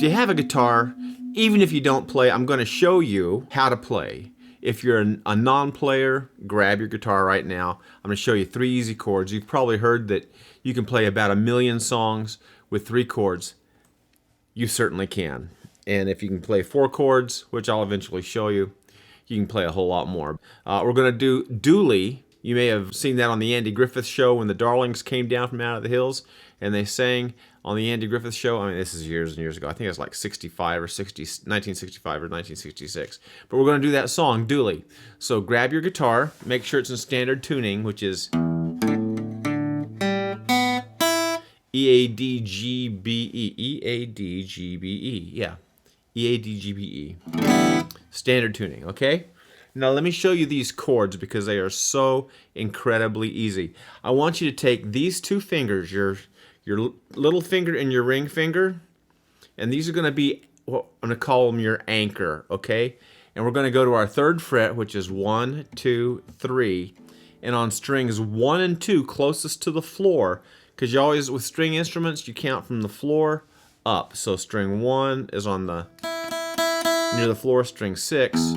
you have a guitar, even if you don't play, I'm going to show you how to play. If you're a non-player, grab your guitar right now. I'm going to show you 3 easy chords. You've probably heard that you can play about 1 million songs with 3 chords. You certainly can. And if you can play 4 chords, which I'll eventually show you, you can play a whole lot more. We're going to do DOOLEY. You may have seen that on the Andy Griffith Show when the Darlings came down from out of the hills and they sang on the Andy Griffith Show. I mean, this is years and years ago. I think it was like 65 or 60, 1965 or 1966. But we're going to do that song, DOOLEY. So grab your guitar, make sure it's in standard tuning, which is E-A-D-G-B-E. E-A-D-G-B-E. Yeah. E-A-D-G-B-E. Standard tuning, okay? Now let me show you these chords because they are so incredibly easy. I want you to take these 2 fingers, your little finger and your ring finger, and these are going to be, well, I'm going to call them your anchor, okay? And we're going to go to our 3rd fret, which is 1, 2, 3, and on strings 1 and 2 closest to the floor, because you always, with string instruments, you count from the floor up. So string 1 is on the near the floor, string 6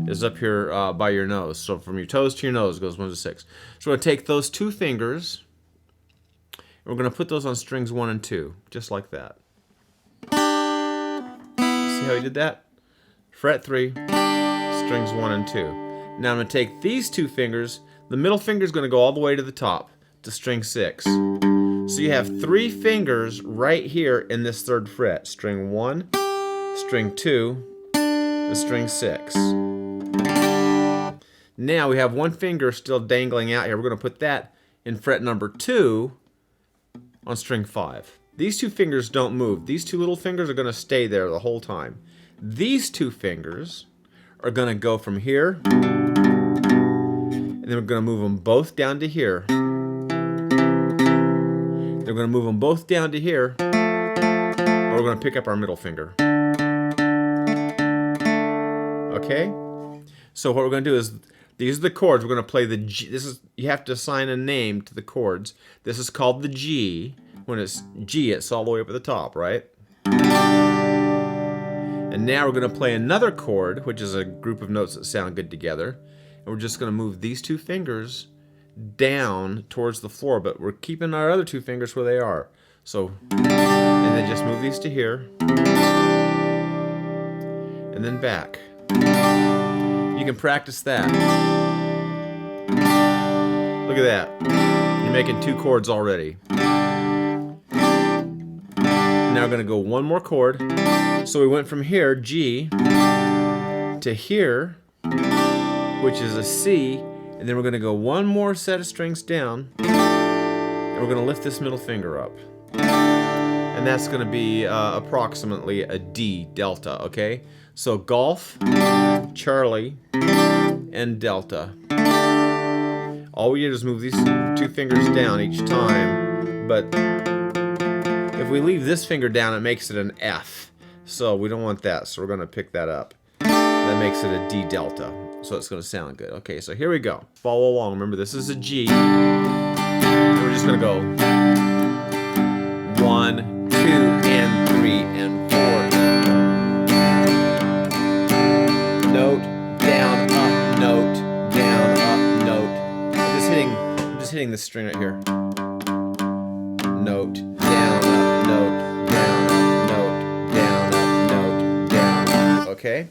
is up here by your nose. So from your toes to your nose goes 1 to 6. So we're going to take those 2 fingers and we're going to put those on strings 1 and 2, just like that. See how he did that? Fret 3, strings 1 and 2. Now I'm going to take these 2 fingers, the middle finger is going to go all the way to the top, to string 6. So you have 3 fingers right here in this 3rd fret. String 1, string 2, and string 6. Now we have 1 finger still dangling out here. We're going to put that in fret number 2 on string 5. These 2 fingers don't move. These 2 little fingers are going to stay there the whole time. These 2 fingers are going to go from here, and then we're going to move them both down to here. They're going to move them both down to here, or we're going to pick up our middle finger. Okay? So what we're going to do is, these are the chords. We're going to play the G. This is, you have to assign a name to the chords. This is called the G. When it's G, it's all the way up at the top, right? And now we're going to play another chord, which is a group of notes that sound good together. And we're just going to move these 2 fingers down towards the floor, but we're keeping our other 2 fingers where they are. So, and then just move these to here, and then back. You can practice that. Look at that. You're making 2 chords already. Now we're going to go 1 more chord. So we went from here, G, to here, which is a C, and then we're going to go 1 more set of strings down, and we're going to lift this middle finger up. And that's going to be approximately a D, delta, okay? So golf, Charlie, and delta. All we do is move these 2 fingers down each time, but if we leave this finger down, it makes it an F. So we don't want that, so we're going to pick that up. That makes it a D delta. So it's going to sound good. Okay, so here we go. Follow along. Remember, this is a G. And we're just going to go 1, 2, and 3, and 4. Note, down, up, note, down, up, note. I'm just hitting this string right here. Note, down, up, note, down, up, note, down, up, note, down, up. Okay?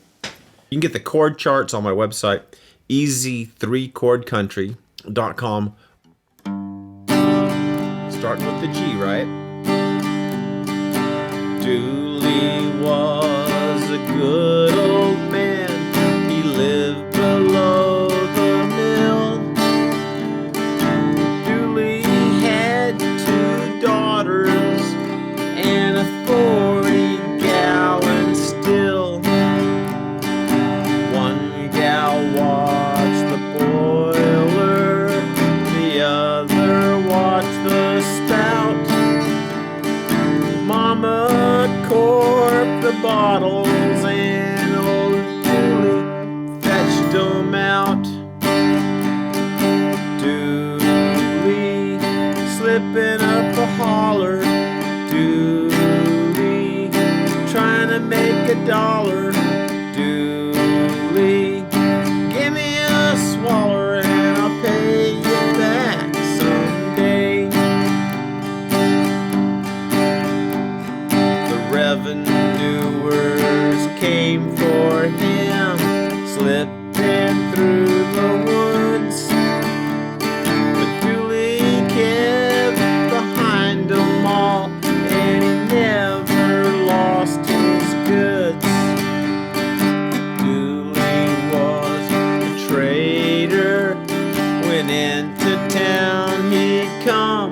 You can get the chord charts on my website, easy3chordcountry.com. Starting with the G, right? Dooley was a good old man. He lived below the mill. Dooley had 2 daughters and a 40-gallon still. One gal watched the boiler, the other watched the spout. Mama corked the bottles and old Dooley fetched them out. Dooley slipping up the holler, Dooley a dollar. Dooley, give me a swaller and I'll pay you back someday. The revenuers came for him, slipping through the woods. But Dooley kept behind them all, and he never lost his goods. Dooley was a trader. Went into town, he'd come.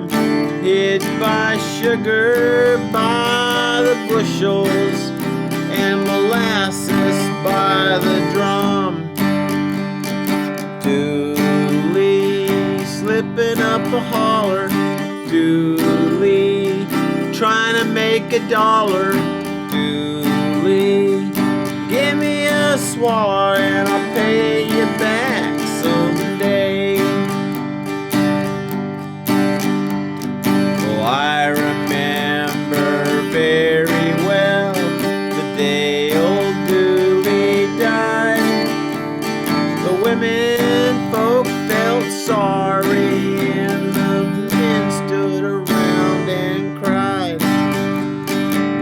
He'd buy sugar by the bushels and molasses by the drum. Dooley slipping up a holler. Dooley trying to make a dollar. Dooley, give me a swaller and I'll pay you back someday. Well, I remember very well the day old Dooley died. The women folk felt sorry and the men stood around and cried.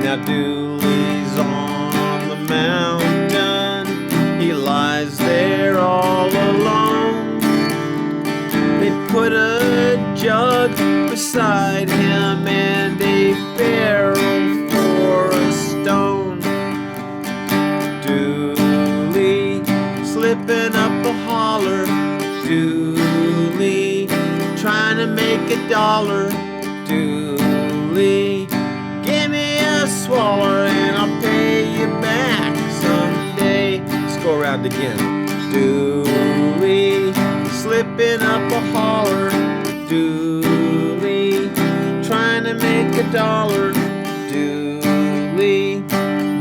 Now Dooley's on the mountain, he lies there all alone. They put a jug beside him and a barrel for a stone. Dooley slipping up a holler. Dooley trying to make a dollar. Dooley, give me a swaller and I'll pay you back someday. Let's go around again. Dooley slipping up a holler. Dooley trying to make a dollar. Dooley,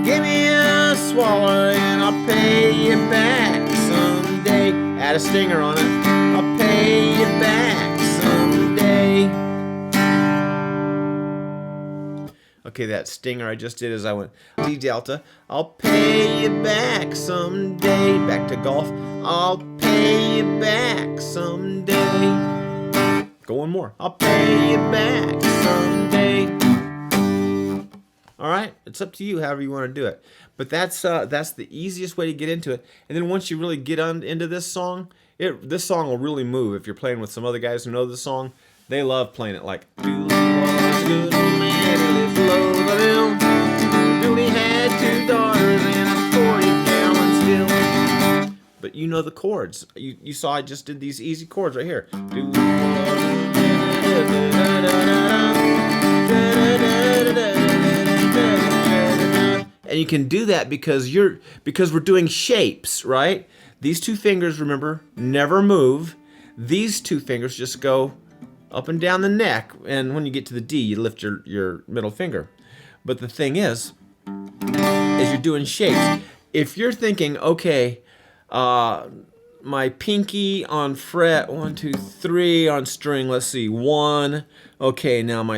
give me a swaller and I'll pay you back someday. Add a stinger on it. I'll pay you back someday. Okay, that stinger I just did as I went D delta. I'll pay you back someday. Back to golf. I'll pay you back someday. Go one more. I'll pay you back someday. All right, it's up to you however you want to do it. But that's the easiest way to get into it. And then once you really get into this song, this song will really move. If you're playing with some other guys who know the song, they love playing it like Dooley was a good old man who lived below the hill. Dooley had 2 daughters and a 40-gallon still. But you know the chords. You saw I just did these easy chords right here. And you can do that because we're doing shapes, right? These 2 fingers, remember, never move. These 2 fingers just go up and down the neck, and when you get to the D, you lift your middle finger. But the thing is you're doing shapes. If you're thinking, okay, my pinky on fret 1, 2, 3 on string, let's see, 1. Okay, now my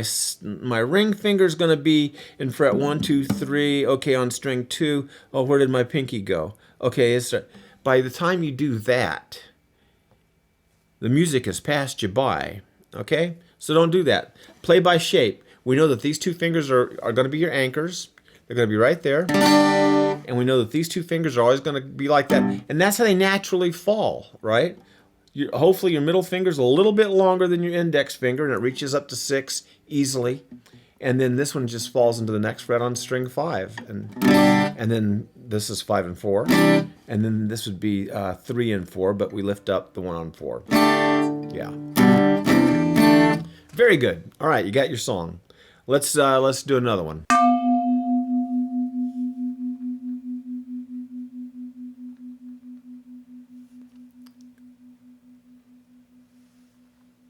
ring finger is going to be in fret 1, 2, 3. Okay, on string 2. Oh, where did my pinky go? Okay, by the time you do that, the music has passed you by. Okay, so don't do that. Play by shape. We know that these 2 fingers are going to be your anchors. They're going to be right there. And we know that these 2 fingers are always going to be like that. And that's how they naturally fall, right? Hopefully your middle finger is a little bit longer than your index finger, and it reaches up to 6 easily. And then this one just falls into the next fret on string 5. And then this is 5 and 4. And then this would be 3 and 4, but we lift up the one on 4. Yeah. Very good. All right, you got your song. Let's do another one.